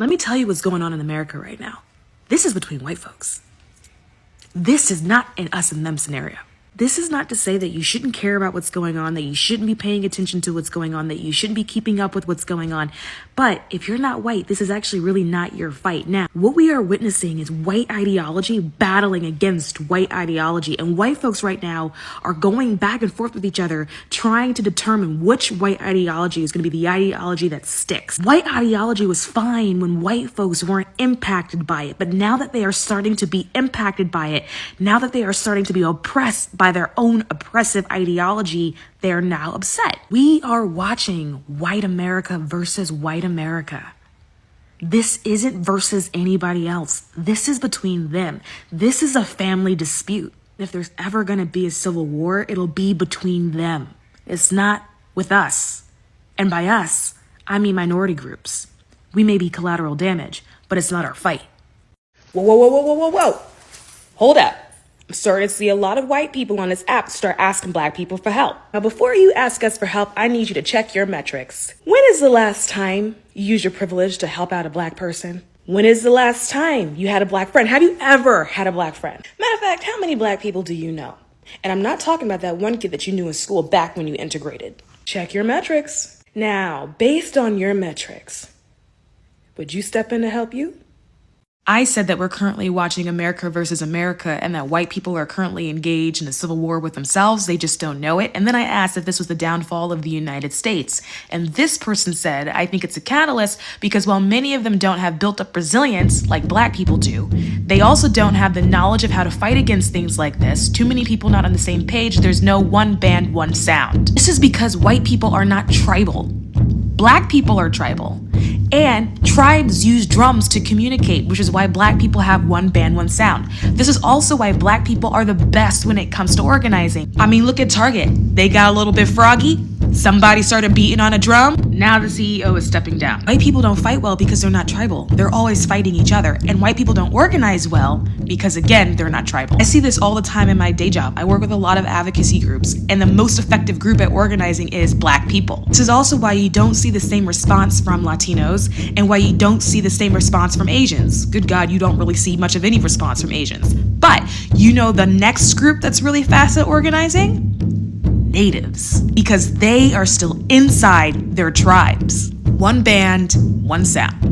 Let me tell you what's going on in America right now. This is between white folks. This is not an us and them scenario. This is not to say that you shouldn't care about what's going on, that you shouldn't be paying attention to what's going on, that you shouldn't be keeping up with what's going on. But if you're not white, this is actually really not your fight. Now, what we are witnessing is white ideology battling against white ideology. And white folks right now are going back and forth with each other, trying to determine which white ideology is going to be the ideology that sticks. White ideology was fine when white folks weren't impacted by it. But now that they are starting to be impacted by it, now that they are starting to be oppressed by their own oppressive ideology, they're now upset. We are watching white America versus white America. This isn't versus anybody else. This is between them. This is a family dispute. If there's ever going to be a civil war, it'll be between them. It's not with us. And by us, I mean minority groups. We may be collateral damage, but it's not our fight. Whoa, whoa, whoa, whoa, whoa, whoa, whoa. Hold up. I'm starting to see a lot of white people on this app start asking black people for help. Now, before you ask us for help, I need you to check your metrics. When is the last time you used your privilege to help out a black person? When is the last time you had a black friend? Have you ever had a black friend? Matter of fact, how many black people do you know? And I'm not talking about that one kid that you knew in school back when you integrated. Check your metrics. Now, based on your metrics, would you step in to help you? I said that we're currently watching America versus America and that white people are currently engaged in a civil war with themselves. They just don't know it. And then I asked if this was the downfall of the United States. And this person said, I think it's a catalyst because while many of them don't have built up resilience like black people do, they also don't have the knowledge of how to fight against things like this. Too many people not on the same page. There's no one band, one sound. This is because white people are not tribal. Black people are tribal. And tribes use drums to communicate, which is why black people have one band, one sound. This is also why black people are the best when it comes to organizing. I mean, look at Target. They got a little bit froggy. Somebody started beating on a drum. Now the CEO is stepping down. White people don't fight well because they're not tribal. They're always fighting each other. And white people don't organize well because, again, they're not tribal. I see this all the time in my day job. I work with a lot of advocacy groups, and the most effective group at organizing is black people. This is also why you don't see the same response from Latinos and why you don't see the same response from Asians. Good God, you don't really see much of any response from Asians. But you know the next group that's really fast at organizing? Natives, because they are still inside their tribes. One band, one sound.